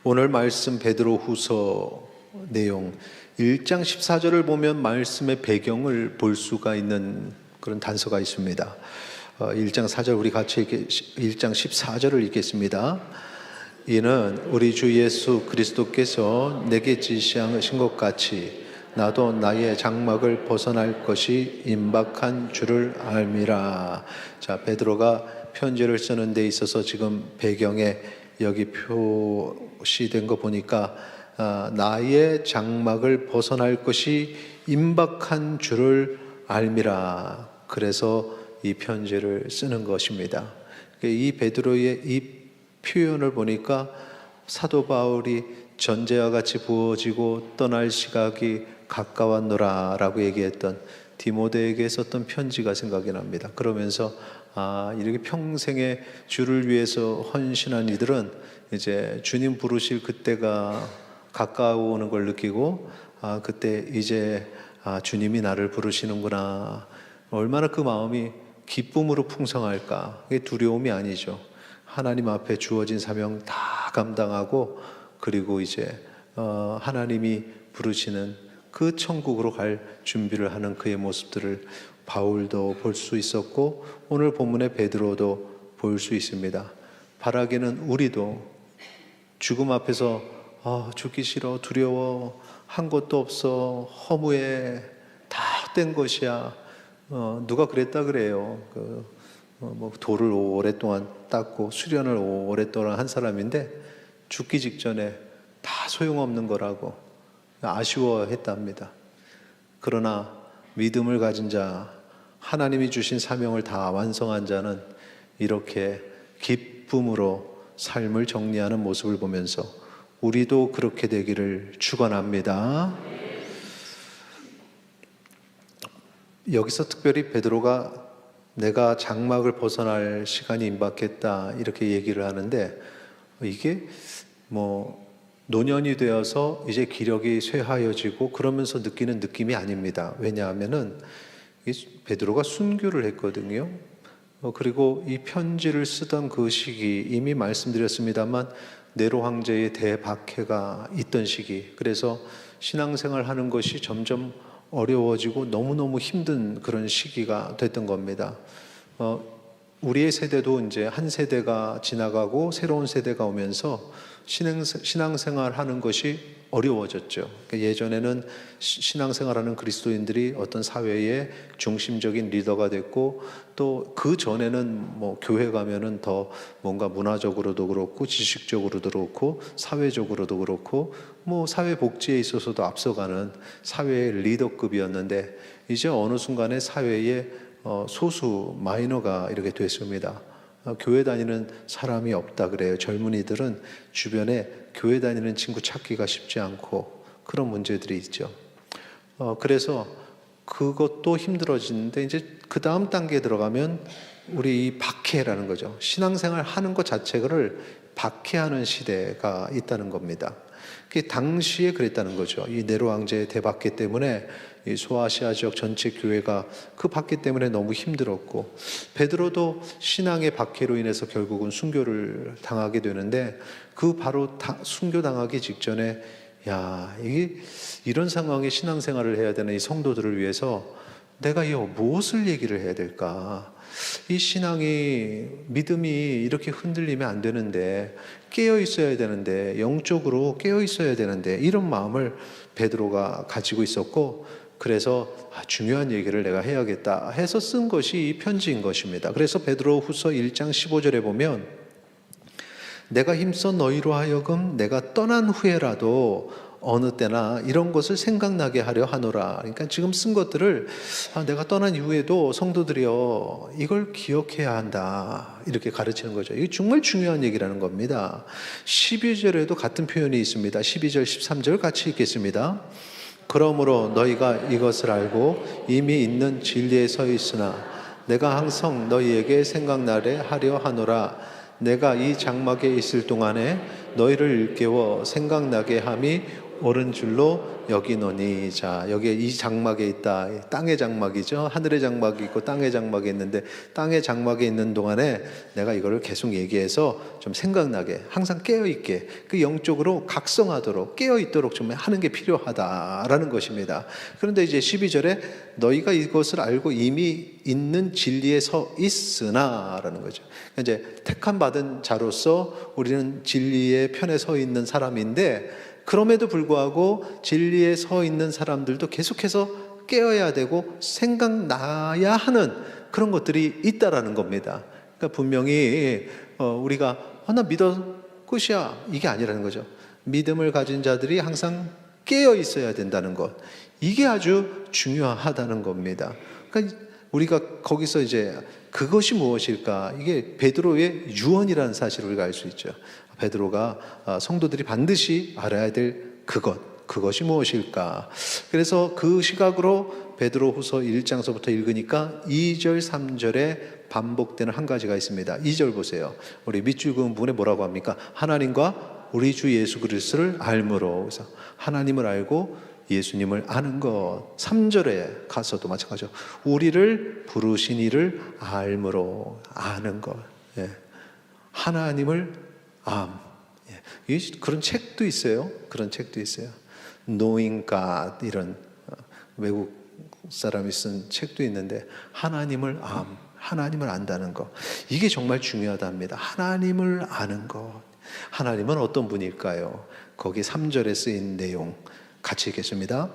오늘 말씀 베드로후서 내용 1장 14절을 보면 말씀의 배경을 볼 수가 있는 그런 단서가 있습니다. 1장 4절 우리 같이 1장 14절을 읽겠습니다. 이는 우리 주 예수 그리스도께서 내게 지시하신 것 같이 나도 나의 장막을 벗어날 것이 임박한 줄을 알미라. 자, 베드로가 편지를 쓰는 데 있어서 지금 배경에 여기 표시된 거 보니까 나의 장막을 벗어날 것이 임박한 줄을 알미라. 그래서 이 편지를 쓰는 것입니다. 이 베드로의 이 표현을 보니까 사도 바울이 전제와 같이 부어지고 떠날 시각이 가까웠노라 라고 얘기했던 디모데에게 썼던 편지가 생각이 납니다. 그러면서 이렇게 평생의 주를 위해서 헌신한 이들은 이제 주님 부르실 그때가 가까워오는 걸 느끼고 그때 이제 주님이 나를 부르시는구나. 얼마나 그 마음이 기쁨으로 풍성할까. 그게 두려움이 아니죠. 하나님 앞에 주어진 사명 다 감당하고 그리고 이제 하나님이 부르시는 그 천국으로 갈 준비를 하는 그의 모습들을 바울도 볼 수 있었고 오늘 본문의 베드로도 볼 수 있습니다. 바라기는 우리도 죽음 앞에서 죽기 싫어, 두려워, 한 것도 없어, 허무해, 다 헛된 것이야. 누가 그랬다 그래요. 돌을 오랫동안 닦고 수련을 오랫동안 한 사람인데 죽기 직전에 다 소용없는 거라고 아쉬워했답니다. 그러나 믿음을 가진 자, 하나님이 주신 사명을 다 완성한 자는 이렇게 기쁨으로 삶을 정리하는 모습을 보면서 우리도 그렇게 되기를 축원합니다. 여기서 특별히 베드로가 내가 장막을 벗어날 시간이 임박했다 이렇게 얘기를 하는데 이게 노년이 되어서 이제 기력이 쇠하여지고 그러면서 느끼는 느낌이 아닙니다. 왜냐하면은 베드로가 순교를 했거든요. 그리고 이 편지를 쓰던 그 시기 이미 말씀드렸습니다만 네로 황제의 대박해가 있던 시기, 그래서 신앙생활 하는 것이 점점 어려워지고 너무너무 힘든 그런 시기가 됐던 겁니다. 우리의 세대도 이제 한 세대가 지나가고 새로운 세대가 오면서 신앙생활 하는 것이 어려워졌죠. 예전에는 신앙생활하는 그리스도인들이 어떤 사회의 중심적인 리더가 됐고 또 그 전에는 교회 가면은 더 뭔가 문화적으로도 그렇고 지식적으로도 그렇고 사회적으로도 그렇고 사회 복지에 있어서도 앞서가는 사회의 리더급이었는데 이제 어느 순간에 사회의 소수 마이너가 이렇게 됐습니다. 교회 다니는 사람이 없다 그래요. 젊은이들은 주변에 교회 다니는 친구 찾기가 쉽지 않고 그런 문제들이 있죠. 그래서 그것도 힘들어지는데 이제 그 다음 단계에 들어가면 우리 이 박해라는 거죠. 신앙생활 하는 것 자체를 박해하는 시대가 있다는 겁니다. 그게 당시에 그랬다는 거죠. 이 네로 황제의 대박해 때문에 이 소아시아 지역 전체 교회가 그 박해 때문에 너무 힘들었고 베드로도 신앙의 박해로 인해서 결국은 순교를 당하게 되는데 그 바로 순교 당하기 직전에 이게 이런 상황에 신앙생활을 해야 되는 이 성도들을 위해서 내가 무엇을 얘기를 해야 될까? 이 신앙이 믿음이 이렇게 흔들리면 안 되는데 깨어 있어야 되는데 영적으로 깨어 있어야 되는데 이런 마음을 베드로가 가지고 있었고 그래서 중요한 얘기를 내가 해야겠다 해서 쓴 것이 이 편지인 것입니다. 그래서 베드로후서 1장 15절에 보면 내가 힘써 너희로 하여금 내가 떠난 후에라도 어느 때나 이런 것을 생각나게 하려 하노라. 그러니까 지금 쓴 것들을 내가 떠난 이후에도 성도들이여 이걸 기억해야 한다 이렇게 가르치는 거죠. 이게 정말 중요한 얘기라는 겁니다. 12절에도 같은 표현이 있습니다. 12절 13절 같이 읽겠습니다. 그러므로 너희가 이것을 알고 이미 있는 진리에 서 있으나 내가 항상 너희에게 생각나게 하려 하노라. 내가 이 장막에 있을 동안에 너희를 일깨워 생각나게 함이 옳은 줄로 여기노니. 자, 여기에 이 장막에 있다. 땅의 장막이죠. 하늘의 장막이 있고 땅의 장막이 있는데, 땅의 장막에 있는 동안에 내가 이거를 계속 얘기해서 좀 생각나게, 항상 깨어있게, 그 영적으로 각성하도록 깨어있도록 좀 하는 게 필요하다라는 것입니다. 그런데 이제 12절에 너희가 이것을 알고 이미 있는 진리에 서 있으나 라는 거죠. 이제 택함 받은 자로서 우리는 진리의 편에 서 있는 사람인데, 그럼에도 불구하고 진리에 서 있는 사람들도 계속해서 깨어야 되고 생각나야 하는 그런 것들이 있다라는 겁니다. 그러니까 분명히 우리가 나 믿어 끝이야 이게 아니라는 거죠. 믿음을 가진 자들이 항상 깨어 있어야 된다는 것, 이게 아주 중요하다는 겁니다. 그러니까 우리가 거기서 이제 그것이 무엇일까? 이게 베드로의 유언이라는 사실을 우리가 알 수 있죠. 베드로가 성도들이 반드시 알아야 될 그것이 무엇일까? 그래서 그 시각으로 베드로후서 1장서부터 읽으니까 2절, 3절에 반복되는 한 가지가 있습니다. 2절 보세요. 우리 밑줄 그은 부분에 뭐라고 합니까? 하나님과 우리 주 예수 그리스도를 알므로. 그래서 하나님을 알고 예수님을 아는 것. 3절에 가서도 마찬가지죠. 우리를 부르신 이를 알므로, 아는 것. 예. 하나님을 그런 책도 있어요. 그런 책도 있어요. Knowing God, 이런 외국 사람이 쓴 책도 있는데, 하나님을 안다는 것, 이게 정말 중요하답니다. 하나님을 아는 것. 하나님은 어떤 분일까요? 거기 3절에 쓰인 내용 같이 읽겠습니다.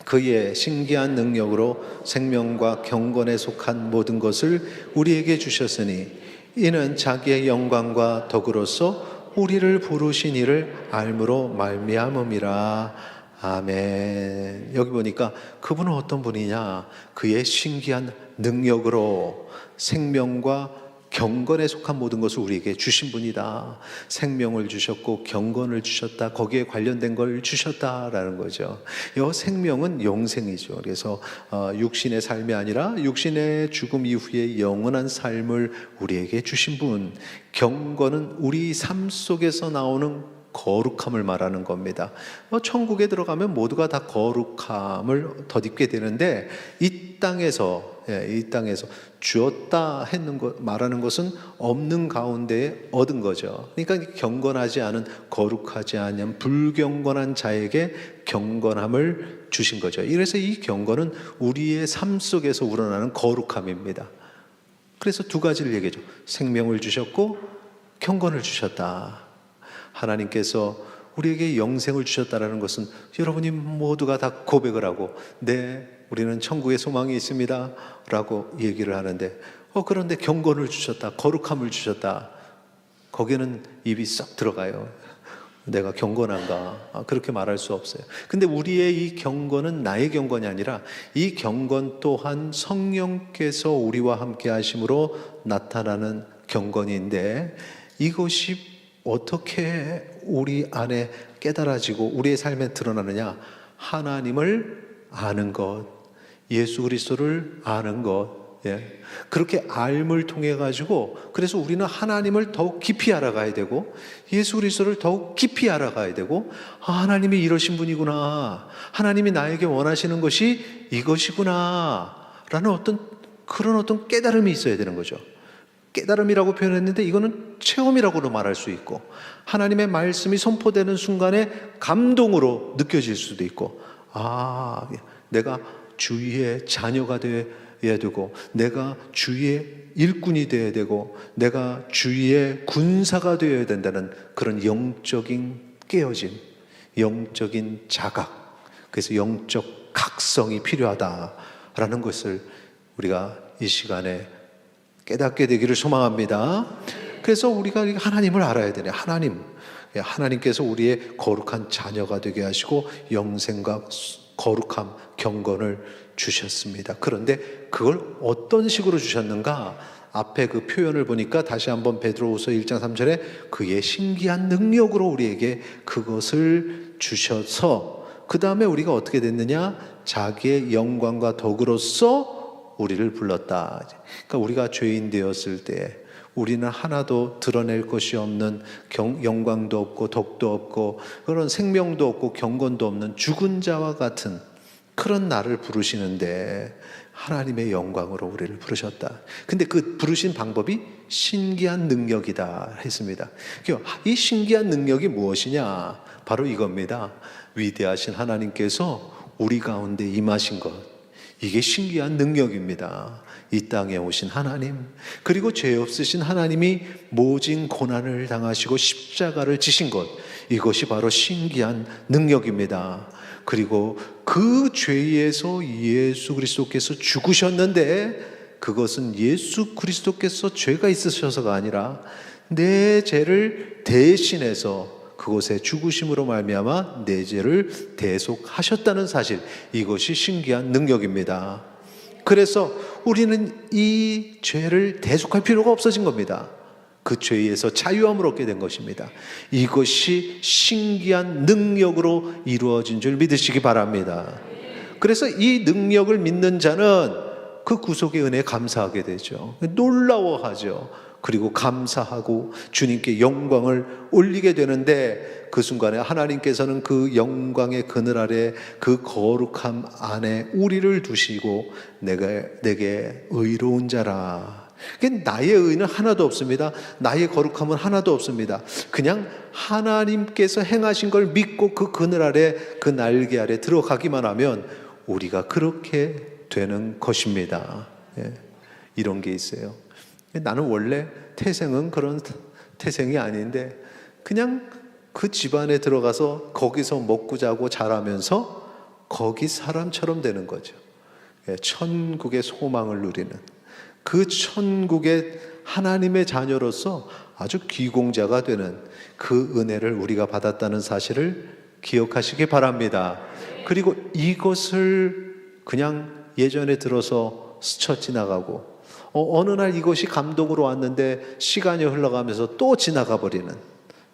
그의 신기한 능력으로 생명과 경건에 속한 모든 것을 우리에게 주셨으니 이는 자기의 영광과 덕으로서 우리를 부르신 이를 알므로 말미암음이라. 아멘. 여기 보니까 그분은 어떤 분이냐? 그의 신기한 능력으로 생명과 경건에 속한 모든 것을 우리에게 주신 분이다. 생명을 주셨고 경건을 주셨다. 거기에 관련된 걸 주셨다라는 거죠. 이 생명은 영생이죠. 그래서 육신의 삶이 아니라 육신의 죽음 이후에 영원한 삶을 우리에게 주신 분. 경건은 우리 삶 속에서 나오는 거룩함을 말하는 겁니다. 천국에 들어가면 모두가 다 거룩함을 덧입게 되는데, 이 땅에서 주었다 했는 것, 말하는 것은 없는 가운데에 얻은 거죠. 그러니까 경건하지 않은, 거룩하지 않은 불경건한 자에게 경건함을 주신 거죠. 그래서 이 경건은 우리의 삶 속에서 우러나는 거룩함입니다. 그래서 두 가지를 얘기해줘. 생명을 주셨고 경건을 주셨다. 하나님께서 우리에게 영생을 주셨다라는 것은 여러분이 모두가 다 고백을 하고, 네, 우리는 천국에 소망이 있습니다 라고 얘기를 하는데, 그런데 경건을 주셨다, 거룩함을 주셨다, 거기는 입이 썩 들어가요. 내가 경건한가? 그렇게 말할 수 없어요. 근데 우리의 이 경건은 나의 경건이 아니라 이 경건 또한 성령께서 우리와 함께 하심으로 나타나는 경건인데, 이것이 어떻게 우리 안에 깨달아지고 우리의 삶에 드러나느냐? 하나님을 아는 것, 예수 그리스도를 아는 것. 예. 그렇게 알을 통해 가지고, 그래서 우리는 하나님을 더욱 깊이 알아가야 되고 예수 그리스도를 더욱 깊이 알아가야 되고, 하나님이 이러신 분이구나, 하나님이 나에게 원하시는 것이 이것이구나 라는 그런 어떤 깨달음이 있어야 되는 거죠. 깨달음이라고 표현했는데 이거는 체험이라고도 말할 수 있고, 하나님의 말씀이 선포되는 순간에 감동으로 느껴질 수도 있고, 내가 주의 자녀가 되어야 되고, 내가 주의 일꾼이 되어야 되고, 내가 주의 군사가 되어야 된다는 그런 영적인 깨어짐, 영적인 자각, 그래서 영적 각성이 필요하다라는 것을 우리가 이 시간에 깨닫게 되기를 소망합니다. 그래서 우리가 하나님을 알아야 되네. 하나님께서 우리의 거룩한 자녀가 되게 하시고 영생과 거룩함, 경건을 주셨습니다. 그런데 그걸 어떤 식으로 주셨는가? 앞에 그 표현을 보니까 다시 한번 베드로후서 1장 3절에 그의 신기한 능력으로 우리에게 그것을 주셔서, 그 다음에 우리가 어떻게 됐느냐? 자기의 영광과 덕으로서 우리를 불렀다. 그러니까 우리가 죄인 되었을 때, 우리는 하나도 드러낼 것이 없는 영광도 없고 덕도 없고 그런 생명도 없고 경건도 없는 죽은 자와 같은 그런 나를 부르시는데 하나님의 영광으로 우리를 부르셨다. 근데 그 부르신 방법이 신기한 능력이다 했습니다. 이 신기한 능력이 무엇이냐? 바로 이겁니다. 위대하신 하나님께서 우리 가운데 임하신 것, 이게 신기한 능력입니다. 이 땅에 오신 하나님, 그리고 죄 없으신 하나님이 모진 고난을 당하시고 십자가를 지신 것, 이것이 바로 신기한 능력입니다. 그리고 그 죄에서 예수 그리스도께서 죽으셨는데 그것은 예수 그리스도께서 죄가 있으셔서가 아니라 내 죄를 대신해서 그곳에 죽으심으로 말미암아 내 죄를 대속하셨다는 사실, 이것이 신기한 능력입니다. 그래서 우리는 이 죄를 대속할 필요가 없어진 겁니다. 그 죄에서 자유함을 얻게 된 것입니다. 이것이 신기한 능력으로 이루어진 줄 믿으시기 바랍니다. 그래서 이 능력을 믿는 자는 그 구속의 은혜에 감사하게 되죠. 놀라워하죠. 그리고 감사하고 주님께 영광을 올리게 되는데 그 순간에 하나님께서는 그 영광의 그늘 아래 그 거룩함 안에 우리를 두시고 내게 의로운 자라. 나의 의는 하나도 없습니다. 나의 거룩함은 하나도 없습니다. 그냥 하나님께서 행하신 걸 믿고 그 그늘 아래, 그 날개 아래 들어가기만 하면 우리가 그렇게 되는 것입니다. 이런 게 있어요. 나는 원래 태생은 그런 태생이 아닌데 그냥 그 집안에 들어가서 거기서 먹고 자고 자라면서 거기 사람처럼 되는 거죠. 천국의 소망을 누리는, 그 천국의 하나님의 자녀로서 아주 귀공자가 되는 그 은혜를 우리가 받았다는 사실을 기억하시기 바랍니다. 그리고 이것을 그냥 예전에 들어서 스쳐 지나가고 어느 날 이것이 감동으로 왔는데 시간이 흘러가면서 또 지나가 버리는,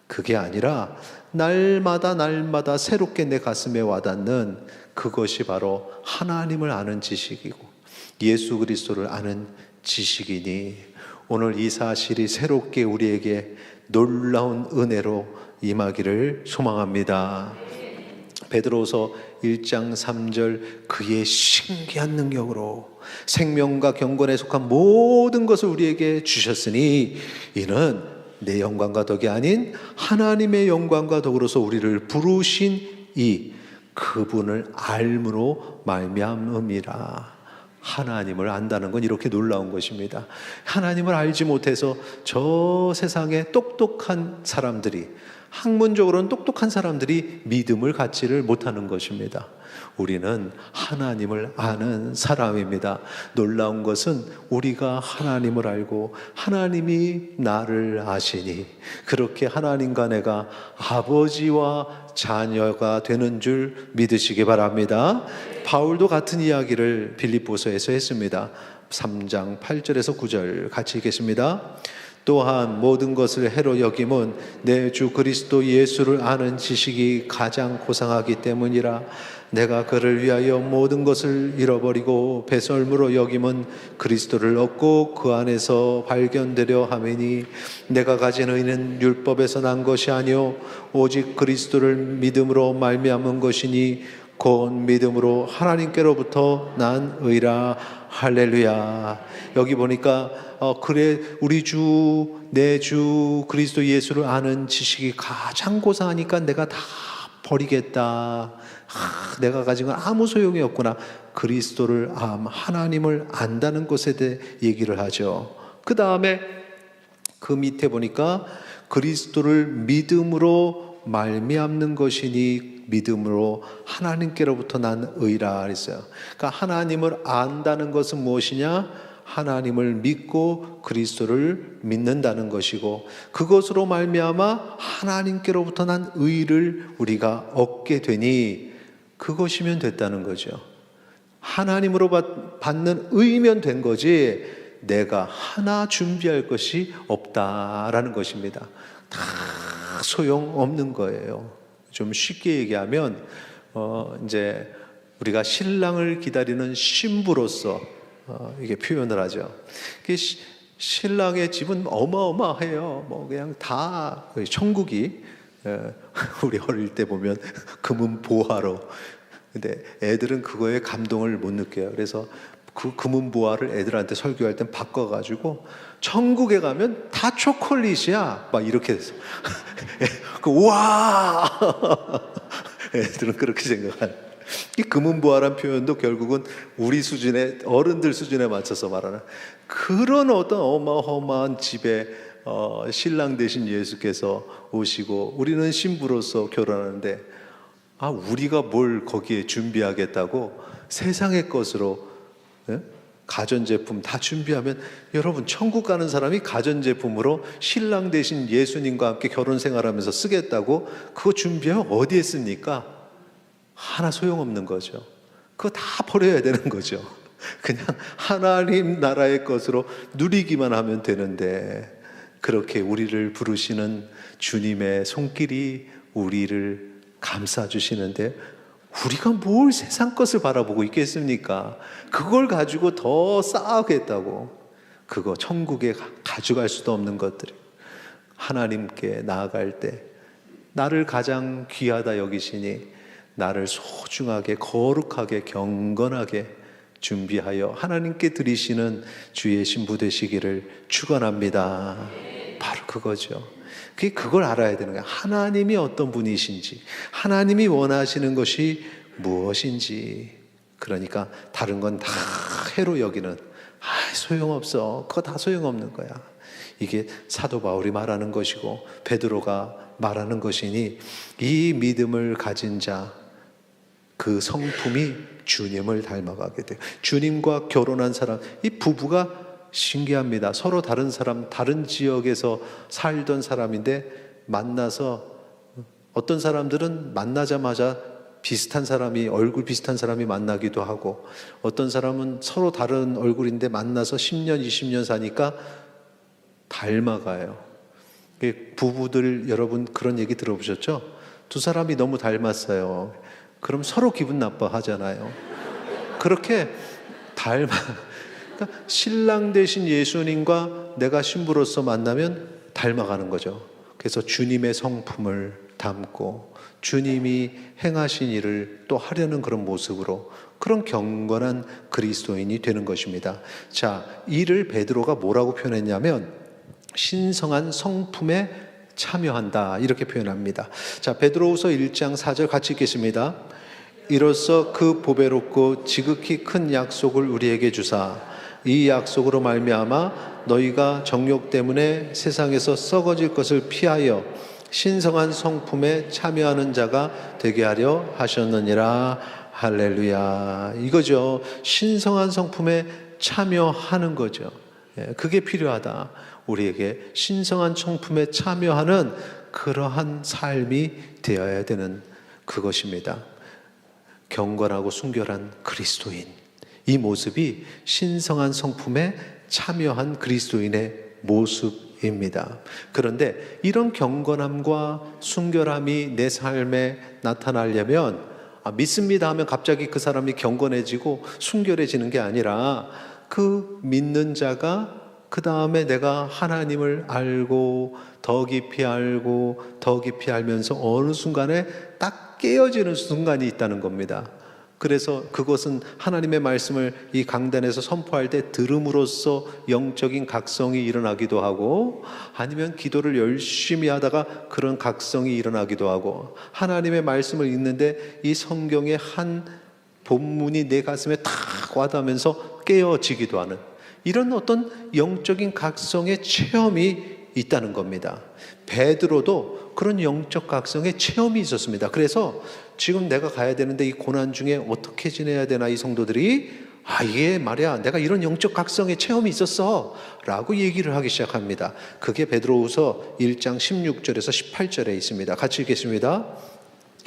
그게 아니라 날마다 새롭게 내 가슴에 와닿는 그것이 바로 하나님을 아는 지식이고 예수 그리스도를 아는 지식이니 오늘 이 사실이 새롭게 우리에게 놀라운 은혜로 임하기를 소망합니다. 베드로서 1장 3절, 그의 신기한 능력으로 생명과 경건에 속한 모든 것을 우리에게 주셨으니 이는 내 영광과 덕이 아닌 하나님의 영광과 덕으로서 우리를 부르신 이 그분을 알므로 말미암음이라. 하나님을 안다는 건 이렇게 놀라운 것입니다. 하나님을 알지 못해서 저 세상에 똑똑한 사람들이, 학문적으로는 똑똑한 사람들이 믿음을 갖지를 못하는 것입니다. 우리는 하나님을 아는 사람입니다. 놀라운 것은 우리가 하나님을 알고 하나님이 나를 아시니 그렇게 하나님과 내가 아버지와 자녀가 되는 줄 믿으시기 바랍니다. 바울도 같은 이야기를 빌립보서에서 했습니다. 3장 8절에서 9절 같이 읽겠습니다. 또한 모든 것을 해로 여김은 내 주 그리스도 예수를 아는 지식이 가장 고상하기 때문이라. 내가 그를 위하여 모든 것을 잃어버리고 배설물로 여김은 그리스도를 얻고 그 안에서 발견되려 함이니 내가 가진 의는 율법에서 난 것이 아니요 오직 그리스도를 믿음으로 말미암은 것이니 곧 믿음으로 하나님께로부터 난 의라. 할렐루야. 여기 보니까 그래 우리 주 내 주 그리스도 예수를 아는 지식이 가장 고상하니까 내가 다 버리겠다. 내가 가진 건 아무 소용이 없구나. 그리스도를 하나님을 안다는 것에 대해 얘기를 하죠. 그 다음에 그 밑에 보니까 그리스도를 믿음으로 말미암는 것이니 믿음으로 하나님께로부터 난 의라 그랬어요. 그러니까 하나님을 안다는 것은 무엇이냐? 하나님을 믿고 그리스도를 믿는다는 것이고 그것으로 말미암아 하나님께로부터 난 의를 우리가 얻게 되니 그것이면 됐다는 거죠. 하나님으로 받는 의면 된 거지 내가 하나 준비할 것이 없다라는 것입니다. 다 소용없는 거예요. 좀 쉽게 얘기하면 이제 우리가 신랑을 기다리는 신부로서 이게 표현을 하죠. 신랑의 집은 어마어마해요. 뭐 그냥 다 천국이 우리 어릴 때 보면 금은 보화로. 근데 애들은 그거에 감동을 못 느껴요. 그래서 그 금은 보화를 애들한테 설교할 땐 바꿔가지고 천국에 가면 다 초콜릿이야. 막 이렇게 해서 와 애들은 그렇게 생각하는. 이 금은 보화란 표현도 결국은 우리 수준의 어른들 수준에 맞춰서 말하는 그런 어떤 어마어마한 집에 신랑 되신 예수께서 오시고 우리는 신부로서 결혼하는데 우리가 뭘 거기에 준비하겠다고 세상의 것으로 가전제품 다 준비하면 여러분 천국 가는 사람이 가전제품으로 신랑 되신 예수님과 함께 결혼 생활하면서 쓰겠다고 그거 준비하면 어디에 씁니까? 하나 소용없는 거죠. 그거 다 버려야 되는 거죠. 그냥 하나님 나라의 것으로 누리기만 하면 되는데 그렇게 우리를 부르시는 주님의 손길이 우리를 감싸주시는데 우리가 뭘 세상 것을 바라보고 있겠습니까? 그걸 가지고 더 쌓아겠다고. 그거 천국에 가져갈 수도 없는 것들이 하나님께 나아갈 때 나를 가장 귀하다 여기시니 나를 소중하게 거룩하게 경건하게 준비하여 하나님께 드리시는 주의 신부 되시기를 축원합니다. 바로 그거죠. 그걸 알아야 되는 거예요. 하나님이 어떤 분이신지, 하나님이 원하시는 것이 무엇인지. 그러니까 다른 건 다 해로 여기는 소용없어. 그거 다 소용없는 거야. 이게 사도 바울이 말하는 것이고 베드로가 말하는 것이니 이 믿음을 가진 자, 그 성품이 주님을 닮아가게 돼요. 주님과 결혼한 사람, 이 부부가 신기합니다. 서로 다른 사람, 다른 지역에서 살던 사람인데 만나서 어떤 사람들은 만나자마자 비슷한 사람이, 얼굴 비슷한 사람이 만나기도 하고 어떤 사람은 서로 다른 얼굴인데 만나서 10년, 20년 사니까 닮아가요. 부부들 여러분 그런 얘기 들어보셨죠? 두 사람이 너무 닮았어요. 그럼 서로 기분 나빠하잖아요. 그렇게 그러니까 신랑 되신 예수님과 내가 신부로서 만나면 닮아가는 거죠. 그래서 주님의 성품을 담고 주님이 행하신 일을 또 하려는 그런 모습으로 그런 경건한 그리스도인이 되는 것입니다. 자, 이를 베드로가 뭐라고 표현했냐면 신성한 성품에 참여한다 이렇게 표현합니다. 자, 베드로후서 1장 4절 같이 읽겠습니다. 이로써 그 보배롭고 지극히 큰 약속을 우리에게 주사 이 약속으로 말미암아 너희가 정욕 때문에 세상에서 썩어질 것을 피하여 신성한 성품에 참여하는 자가 되게 하려 하셨느니라. 할렐루야. 이거죠. 신성한 성품에 참여하는 거죠. 그게 필요하다. 우리에게 신성한 성품에 참여하는 그러한 삶이 되어야 되는 그것입니다. 경건하고 순결한 그리스도인, 이 모습이 신성한 성품에 참여한 그리스도인의 모습입니다. 그런데 이런 경건함과 순결함이 내 삶에 나타나려면 믿습니다 하면 갑자기 그 사람이 경건해지고 순결해지는 게 아니라 그 믿는 자가 그 다음에 내가 하나님을 알고 더 깊이 알고 더 깊이 알면서 어느 순간에 딱 깨어지는 순간이 있다는 겁니다. 그래서 그것은 하나님의 말씀을 이 강단에서 선포할 때 들음으로써 영적인 각성이 일어나기도 하고 아니면 기도를 열심히 하다가 그런 각성이 일어나기도 하고 하나님의 말씀을 읽는데 이 성경의 한 본문이 내 가슴에 탁 와닿으면서 깨어지기도 하는 이런 어떤 영적인 각성의 체험이 있다는 겁니다. 베드로도 그런 영적 각성의 체험이 있었습니다. 그래서 지금 내가 가야 되는데 이 고난 중에 어떻게 지내야 되나 이 성도들이 이게 말이야 내가 이런 영적 각성의 체험이 있었어 라고 얘기를 하기 시작합니다. 그게 베드로후서 1장 16절에서 18절에 있습니다. 같이 읽겠습니다.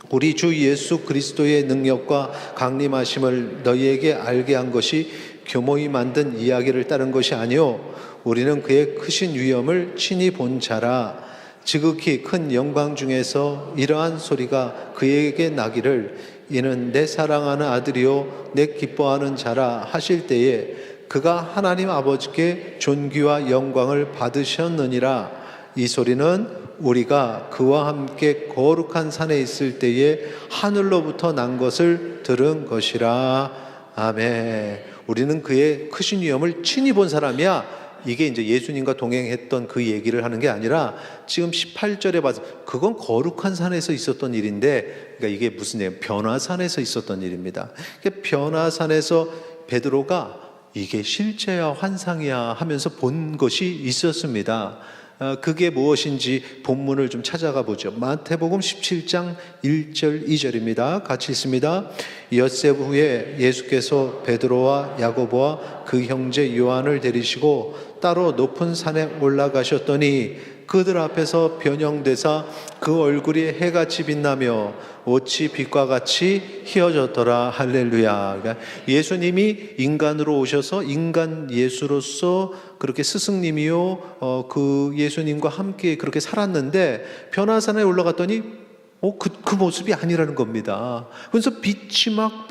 우리 주 예수 그리스도의 능력과 강림하심을 너희에게 알게 한 것이 교모히 만든 이야기를 따른 것이 아니요 우리는 그의 크신 위엄을 친히 본 자라. 지극히 큰 영광 중에서 이러한 소리가 그에게 나기를 이는 내 사랑하는 아들이요 내 기뻐하는 자라 하실 때에 그가 하나님 아버지께 존귀와 영광을 받으셨느니라. 이 소리는 우리가 그와 함께 거룩한 산에 있을 때에 하늘로부터 난 것을 들은 것이라. 아멘. 우리는 그의 크신 위엄을 친히 본 사람이야. 이게 이제 예수님과 동행했던 그 얘기를 하는 게 아니라 지금 18절에 봐서 그건 거룩한 산에서 있었던 일인데, 그러니까 이게 무슨 얘기예요? 변화산에서 있었던 일입니다. 변화산에서 베드로가 이게 실제야 환상이야 하면서 본 것이 있었습니다. 그게 무엇인지 본문을 좀 찾아가 보죠. 마태복음 17장 1절 2절입니다. 같이 읽습니다. 엿새 후에 예수께서 베드로와 야고보와 그 형제 요한을 데리시고 따로 높은 산에 올라가셨더니 그들 앞에서 변형되사 그 얼굴이 해같이 빛나며 옷이 빛과 같이 희어졌더라. 할렐루야. 그러니까 예수님이 인간으로 오셔서 인간 예수로서 그렇게 스승님이요 그 예수님과 함께 그렇게 살았는데 변화산에 올라갔더니 그 모습이 아니라는 겁니다. 그래서 빛이 막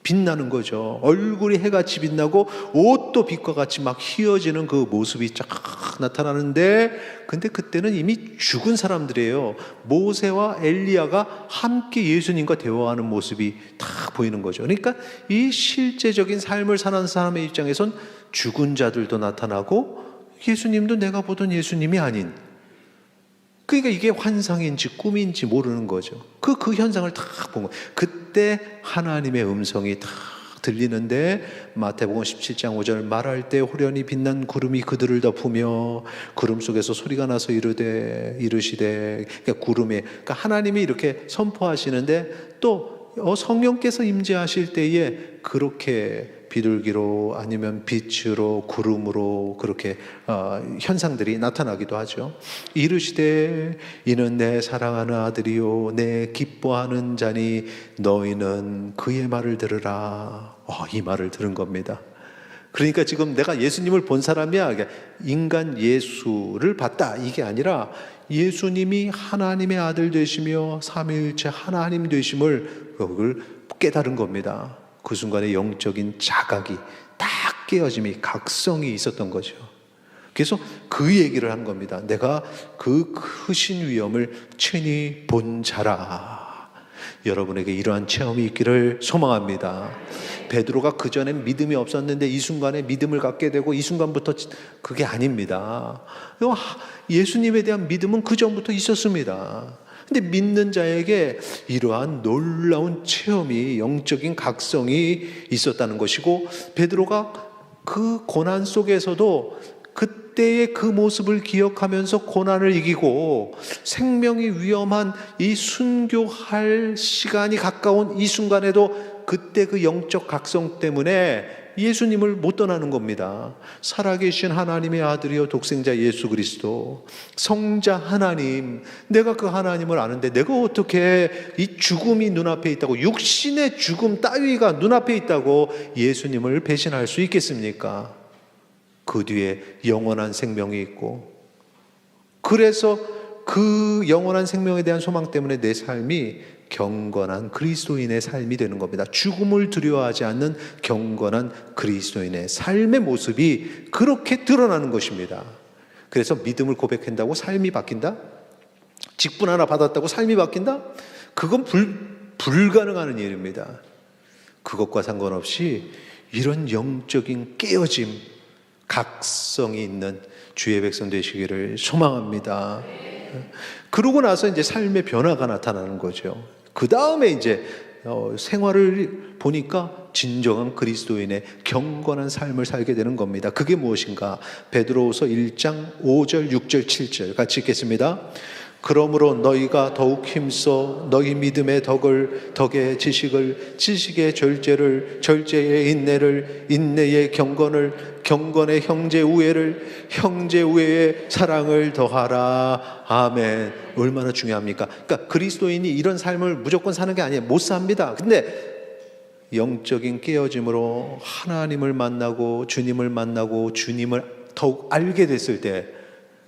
빛나는 거죠. 얼굴이 해같이 빛나고 옷도 빛과 같이 막 휘어지는 그 모습이 쫙 나타나는데, 근데 그때는 이미 죽은 사람들이에요. 모세와 엘리야가 함께 예수님과 대화하는 모습이 다 보이는 거죠. 그러니까 이 실제적인 삶을 사는 사람의 입장에선 죽은 자들도 나타나고 예수님도 내가 보던 예수님이 아닌, 그러니까 이게 환상인지 꿈인지 모르는 거죠. 그 현상을 다 본 거예요. 그때 하나님의 음성이 다 들리는데 마태복음 17장 5절 말할 때 호련히 빛난 구름이 그들을 덮으며 구름 속에서 소리가 나서 이르시되 그러니까 구름에 그러니까 하나님이 이렇게 선포하시는데 또 성령께서 임재하실 때에 그렇게 비둘기로 아니면 빛으로 구름으로 그렇게 현상들이 나타나기도 하죠. 이르시되 이는 내 사랑하는 아들이요 내 기뻐하는 자니 너희는 그의 말을 들으라. 이 말을 들은 겁니다. 그러니까 지금 내가 예수님을 본 사람이야, 인간 예수를 봤다 이게 아니라 예수님이 하나님의 아들 되시며 삼위일체 하나님 되심을 그걸 깨달은 겁니다. 그 순간에 영적인 자각이 딱 깨어짐이 각성이 있었던 거죠. 그래서 그 얘기를 한 겁니다. 내가 그 크신 위엄을 친히 본 자라. 여러분에게 이러한 체험이 있기를 소망합니다. 베드로가 그전엔 믿음이 없었는데 이 순간에 믿음을 갖게 되고 이 순간부터 그게 아닙니다. 예수님에 대한 믿음은 그전부터 있었습니다. 근데 믿는 자에게 이러한 놀라운 체험이 영적인 각성이 있었다는 것이고 베드로가 그 고난 속에서도 그때의 그 모습을 기억하면서 고난을 이기고 생명이 위험한 이 순교할 시간이 가까운 이 순간에도 그때 그 영적 각성 때문에 예수님을 못 떠나는 겁니다. 살아계신 하나님의 아들이요 독생자 예수 그리스도 성자 하나님, 내가 그 하나님을 아는데 내가 어떻게 이 죽음이 눈앞에 있다고, 육신의 죽음 따위가 눈앞에 있다고 예수님을 배신할 수 있겠습니까? 그 뒤에 영원한 생명이 있고, 그래서 그 영원한 생명에 대한 소망 때문에 내 삶이 경건한 그리스도인의 삶이 되는 겁니다. 죽음을 두려워하지 않는 경건한 그리스도인의 삶의 모습이 그렇게 드러나는 것입니다. 그래서 믿음을 고백한다고 삶이 바뀐다? 직분 하나 받았다고 삶이 바뀐다? 그건 불가능한 일입니다. 그것과 상관없이 이런 영적인 깨어짐, 각성이 있는 주의 백성 되시기를 소망합니다. 그러고 나서 이제 삶의 변화가 나타나는 거죠. 그 다음에 이제 생활을 보니까 진정한 그리스도인의 경건한 삶을 살게 되는 겁니다. 그게 무엇인가? 베드로후서 1장 5절, 6절, 7절 같이 읽겠습니다. 그러므로 너희가 더욱 힘써 너희 믿음의 덕의 지식을, 지식의 절제를, 절제의 인내를, 인내의 경건을, 경건의 형제 우애를, 형제 우애의 사랑을 더하라. 아멘. 얼마나 중요합니까? 그러니까 그리스도인이 이런 삶을 무조건 사는 게 아니에요. 못 삽니다. 근데 영적인 깨어짐으로 하나님을 만나고 주님을 만나고 주님을 더욱 알게 됐을 때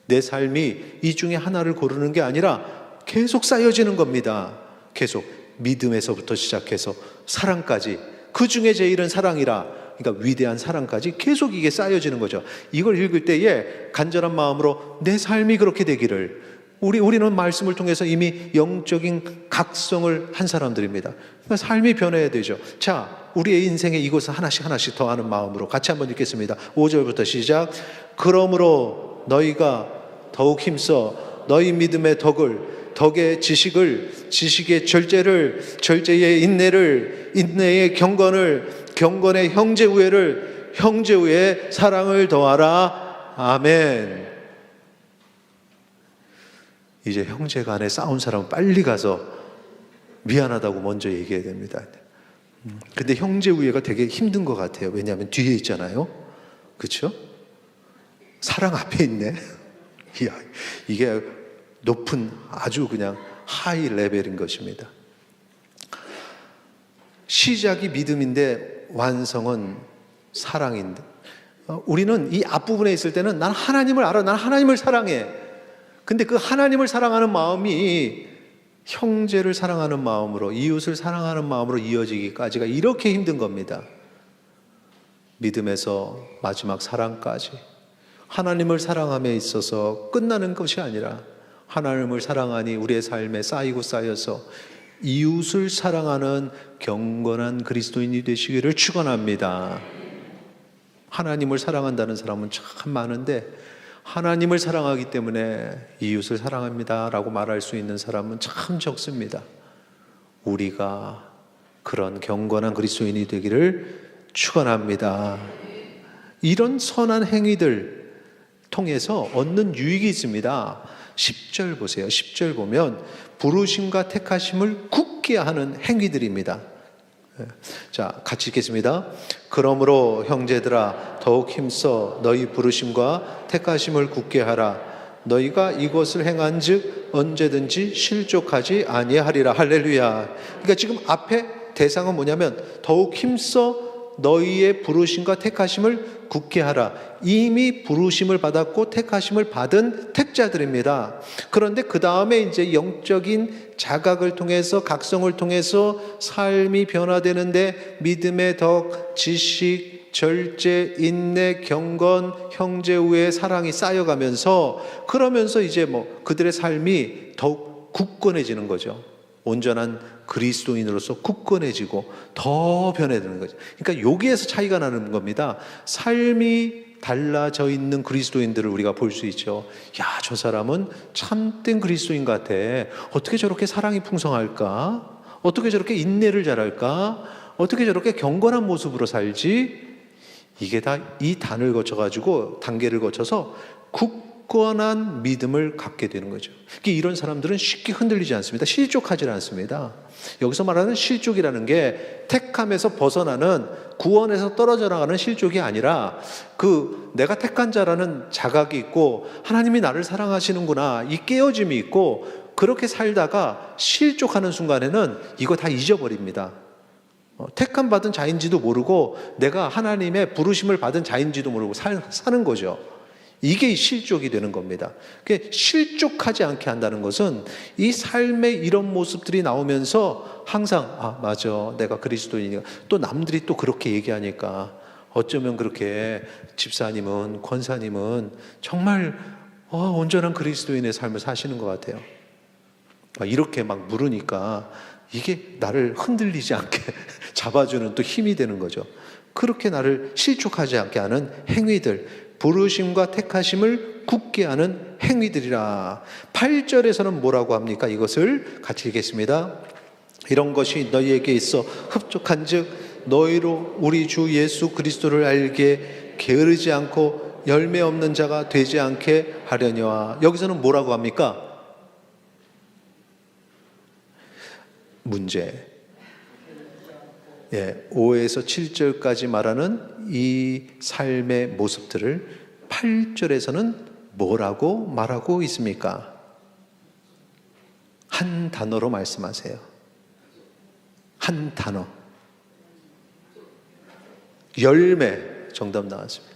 내 삶이 이 중에 하나를 고르는 게 아니라 계속 쌓여지는 겁니다. 계속 믿음에서부터 시작해서 사랑까지. 그 중에 제일은 사랑이라 그러니까 위대한 사랑까지 계속 이게 쌓여지는 거죠. 이걸 읽을 때에 간절한 마음으로 내 삶이 그렇게 되기를, 우리는 말씀을 통해서 이미 영적인 각성을 한 사람들입니다. 그러니까 삶이 변해야 되죠. 자, 우리의 인생에 이것을 하나씩 더 하는 마음으로 같이 한번 읽겠습니다. 5절부터 시작. 그러므로 너희가 더욱 힘써 너희 믿음의 덕의 지식을, 지식의 절제를, 절제의 인내를, 인내의 경건을, 경건의 형제 우애를, 형제 우애의 사랑을 더하라. 아멘. 이제 형제 간에 싸운 사람은 빨리 가서 미안하다고 먼저 얘기해야 됩니다. 근데 형제 우애가 되게 힘든 것 같아요. 왜냐하면 뒤에 있잖아요. 그렇죠? 사랑 앞에 있네. 이게 높은 아주 그냥 하이 레벨인 것입니다. 시작이 믿음인데 완성은 사랑인데, 우리는 이 앞부분에 있을 때는 난 하나님을 알아, 난 하나님을 사랑해. 근데 그 하나님을 사랑하는 마음이 형제를 사랑하는 마음으로, 이웃을 사랑하는 마음으로 이어지기까지가 이렇게 힘든 겁니다. 믿음에서 마지막 사랑까지, 하나님을 사랑함에 있어서 끝나는 것이 아니라 하나님을 사랑하니 우리의 삶에 쌓여서 이웃을 사랑하는 경건한 그리스도인이 되시기를 축원합니다. 하나님을 사랑한다는 사람은 참 많은데 하나님을 사랑하기 때문에 이웃을 사랑합니다 라고 말할 수 있는 사람은 참 적습니다. 우리가 그런 경건한 그리스도인이 되기를 축원합니다. 이런 선한 행위들 통해서 얻는 유익이 있습니다. 10절 보세요. 10절 보면 부르심과 택하심을 굳게 하는 행위들입니다. 자, 같이 읽겠습니다. 그러므로 형제들아 더욱 힘써 너희 부르심과 택하심을 굳게 하라. 너희가 이것을 행한즉 언제든지 실족하지 아니하리라. 할렐루야. 그러니까 지금 앞에 대상은 뭐냐면 더욱 힘써 너희의 부르심과 택하심을 굳게 하라. 이미 부르심을 받았고 택하심을 받은 택자들입니다. 그런데 그 다음에 이제 영적인 자각을 통해서, 각성을 통해서 삶이 변화되는데 믿음의 덕, 지식, 절제, 인내, 경건, 형제 우애, 사랑이 쌓여가면서, 그러면서 이제 그들의 삶이 더욱 굳건해지는 거죠. 온전한 그리스도인으로서 굳건해지고 더 변해지는 거죠. 그러니까 여기에서 차이가 나는 겁니다. 삶이 달라져 있는 그리스도인들을 우리가 볼 수 있죠. 야, 저 사람은 참된 그리스도인 같아. 어떻게 저렇게 사랑이 풍성할까? 어떻게 저렇게 인내를 잘할까? 어떻게 저렇게 경건한 모습으로 살지? 이게 다 이 단계를 거쳐서 굳건한 믿음을 갖게 되는 거죠. 이런 사람들은 쉽게 흔들리지 않습니다. 실족하지 않습니다. 여기서 말하는 실족이라는 게 택함에서 벗어나는, 구원에서 떨어져 나가는 실족이 아니라 내가 택한 자라는 자각이 있고 하나님이 나를 사랑하시는구나, 이 깨어짐이 있고, 그렇게 살다가 실족하는 순간에는 이거 다 잊어버립니다. 택함 받은 자인지도 모르고 내가 하나님의 부르심을 받은 자인지도 모르고 사는 거죠. 이게 실족이 되는 겁니다. 실족하지 않게 한다는 것은 이 삶의 이런 모습들이 나오면서 항상 맞아, 내가 그리스도인이니까, 또 남들이 또 그렇게 얘기하니까 어쩌면 그렇게 집사님은, 권사님은 정말 온전한 그리스도인의 삶을 사시는 것 같아요. 이렇게 막 물으니까 이게 나를 흔들리지 않게 잡아주는 또 힘이 되는 거죠. 그렇게 나를 실족하지 않게 하는 행위들, 부르심과 택하심을 굳게 하는 행위들이라. 8절에서는 뭐라고 합니까? 이것을 같이 읽겠습니다. 이런 것이 너희에게 있어 흡족한즉 너희로 우리 주 예수 그리스도를 알게 게으르지 않고 열매 없는 자가 되지 않게 하려니와. 여기서는 뭐라고 합니까? 문제. 5에서 7절까지 말하는 이 삶의 모습들을 8절에서는 뭐라고 말하고 있습니까? 한 단어로 말씀하세요. 한 단어. 열매. 정답 나왔습니다.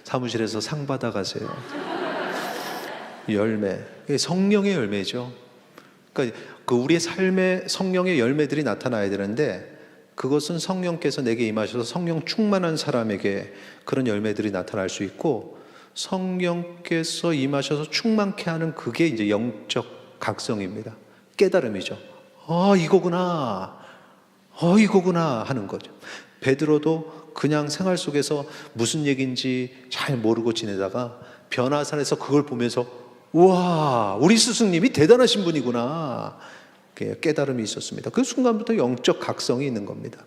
사무실에서 상 받아가세요. 열매. 성령의 열매죠. 그러니까 우리의 삶에 성령의 열매들이 나타나야 되는데, 그것은 성령께서 내게 임하셔서 성령 충만한 사람에게 그런 열매들이 나타날 수 있고, 성령께서 임하셔서 충만케 하는 그게 이제 영적 각성입니다. 깨달음이죠. 이거구나. 이거구나 하는 거죠. 베드로도 그냥 생활 속에서 무슨 얘기인지 잘 모르고 지내다가 변화산에서 그걸 보면서 우와, 우리 스승님이 대단하신 분이구나, 깨달음이 있었습니다. 그 순간부터 영적 각성이 있는 겁니다.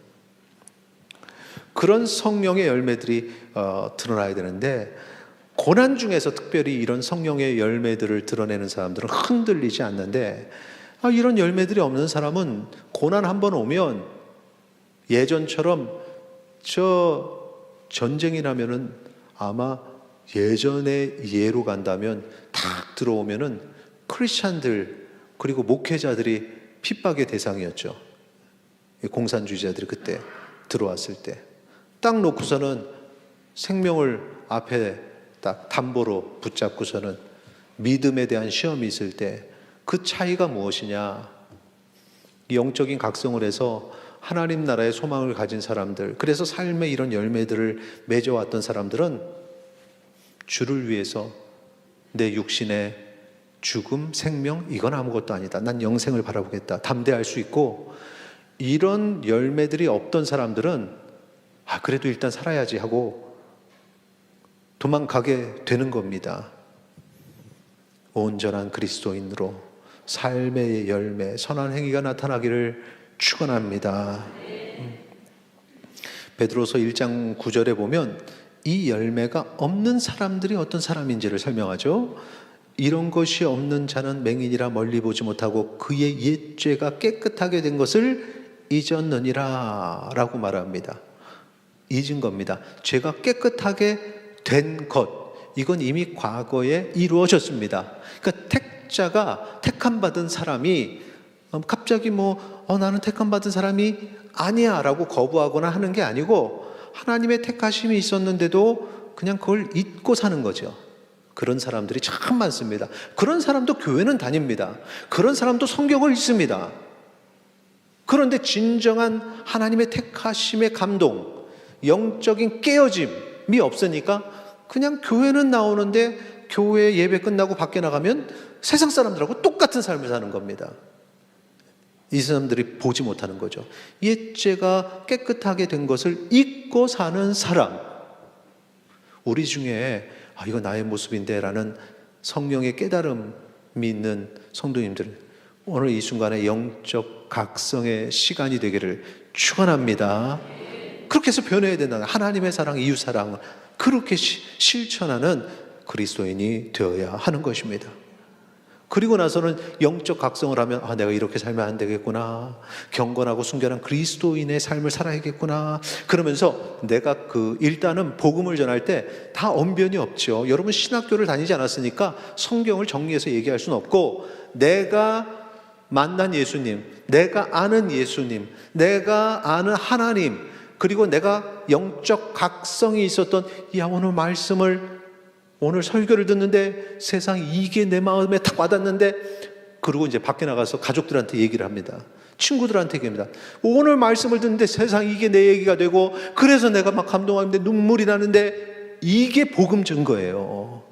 그런 성령의 열매들이 드러나야 되는데, 고난 중에서 특별히 이런 성령의 열매들을 드러내는 사람들은 흔들리지 않는데, 이런 열매들이 없는 사람은 고난 한번 오면 예전처럼 전쟁이 나면은 아마 예전의 예로 간다면 탁 들어오면은 크리스찬들 그리고 목회자들이 핍박의 대상이었죠. 공산주의자들이 그때 들어왔을 때 딱 놓고서는 생명을 앞에 딱 담보로 붙잡고서는 믿음에 대한 시험이 있을 때 그 차이가 무엇이냐? 영적인 각성을 해서 하나님 나라의 소망을 가진 사람들, 그래서 삶의 이런 열매들을 맺어왔던 사람들은 주를 위해서 내 육신의 죽음, 생명, 이건 아무것도 아니다, 난 영생을 바라보겠다, 담대할 수 있고, 이런 열매들이 없던 사람들은 그래도 일단 살아야지 하고 도망가게 되는 겁니다. 온전한 그리스도인으로 삶의 열매, 선한 행위가 나타나기를 축원합니다. 베드로서 1장 9절에 보면 이 열매가 없는 사람들이 어떤 사람인지를 설명하죠. 이런 것이 없는 자는 맹인이라 멀리 보지 못하고 그의 옛죄가 깨끗하게 된 것을 잊었느니라 라고 말합니다. 잊은 겁니다. 죄가 깨끗하게 된 것, 이건 이미 과거에 이루어졌습니다. 그러니까 택자가 택함받은 사람이 갑자기 나는 택함받은 사람이 아니야 라고 거부하거나 하는 게 아니고, 하나님의 택하심이 있었는데도 그냥 그걸 잊고 사는 거죠. 그런 사람들이 참 많습니다. 그런 사람도 교회는 다닙니다. 그런 사람도 성경을 읽습니다. 그런데 진정한 하나님의 택하심의 감동, 영적인 깨어짐이 없으니까 그냥 교회는 나오는데 교회 예배 끝나고 밖에 나가면 세상 사람들하고 똑같은 삶을 사는 겁니다. 이 사람들이 보지 못하는 거죠. 옛죄가 깨끗하게 된 것을 잊고 사는 사람. 우리 중에 이거 나의 모습인데 라는 성령의 깨달음이 있는 성도님들, 오늘 이 순간에 영적 각성의 시간이 되기를 축원합니다. 그렇게 해서 변해야 된다는, 하나님의 사랑, 이웃 사랑을 그렇게 실천하는 그리스도인이 되어야 하는 것입니다. 그리고 나서는 영적 각성을 하면 내가 이렇게 살면 안 되겠구나, 경건하고 순결한 그리스도인의 삶을 살아야겠구나, 그러면서 내가 일단은 복음을 전할 때 다 언변이 없죠. 여러분 신학교를 다니지 않았으니까 성경을 정리해서 얘기할 수는 없고, 내가 만난 예수님, 내가 아는 예수님, 내가 아는 하나님, 그리고 내가 영적 각성이 있었던 오늘 설교를 듣는데 세상 이게 내 마음에 탁 와닿는데, 그리고 이제 밖에 나가서 가족들한테 얘기를 합니다. 친구들한테 얘기합니다. 오늘 말씀을 듣는데 세상 이게 내 얘기가 되고, 그래서 내가 막 감동하는데 눈물이 나는데, 이게 복음 증거예요.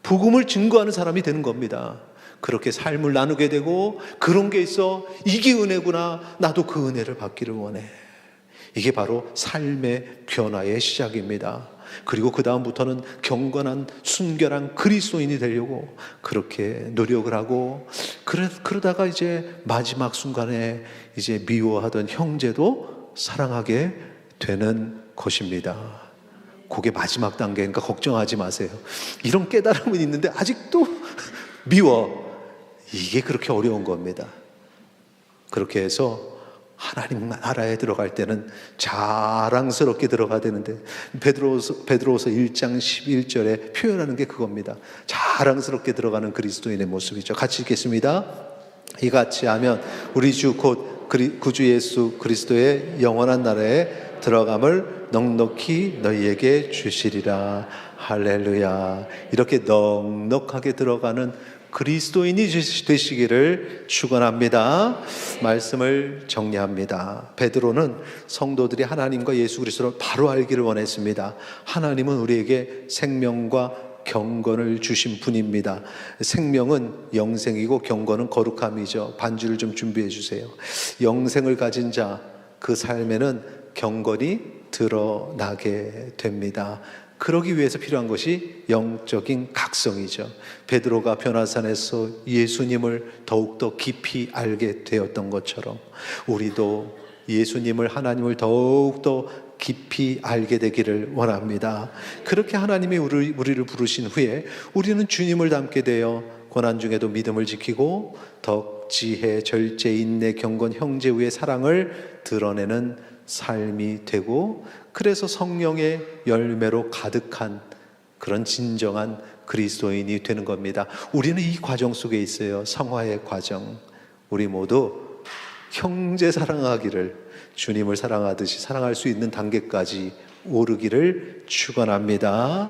복음을 증거하는 사람이 되는 겁니다. 그렇게 삶을 나누게 되고, 그런 게 있어, 이게 은혜구나, 나도 그 은혜를 받기를 원해. 이게 바로 삶의 변화의 시작입니다. 그리고 그 다음부터는 경건한 순결한 그리스도인이 되려고 그렇게 노력을 하고, 그러다가 이제 마지막 순간에 이제 미워하던 형제도 사랑하게 되는 것입니다. 그게 마지막 단계니까 걱정하지 마세요. 이런 깨달음은 있는데 아직도 미워, 이게 그렇게 어려운 겁니다. 그렇게 해서 하나님 나라에 들어갈 때는 자랑스럽게 들어가야 되는데, 베드로서 1장 11절에 표현하는 게 그겁니다. 자랑스럽게 들어가는 그리스도인의 모습이죠. 같이 읽겠습니다. 이같이 하면 우리 주 곧 구주 예수 그리스도의 영원한 나라에 들어감을 넉넉히 너희에게 주시리라. 할렐루야. 이렇게 넉넉하게 들어가는 그리스도인이 되시기를 축원합니다. 말씀을 정리합니다. 베드로는 성도들이 하나님과 예수 그리스도를 바로 알기를 원했습니다. 하나님은 우리에게 생명과 경건을 주신 분입니다. 생명은 영생이고 경건은 거룩함이죠. 반주를 좀 준비해 주세요. 영생을 가진 자, 그 삶에는 경건이 드러나게 됩니다. 그러기 위해서 필요한 것이 영적인 각성이죠. 베드로가 변화산에서 예수님을 더욱더 깊이 알게 되었던 것처럼 우리도 예수님을, 하나님을 더욱더 깊이 알게 되기를 원합니다. 그렇게 하나님이 우리를 부르신 후에 우리는 주님을 닮게 되어 고난 중에도 믿음을 지키고 덕, 지혜, 절제, 인내, 경건, 형제의 사랑을 드러내는 삶이 되고, 그래서 성령의 열매로 가득한 그런 진정한 그리스도인이 되는 겁니다. 우리는 이 과정 속에 있어요. 성화의 과정. 우리 모두 형제 사랑하기를, 주님을 사랑하듯이 사랑할 수 있는 단계까지 오르기를 축원합니다.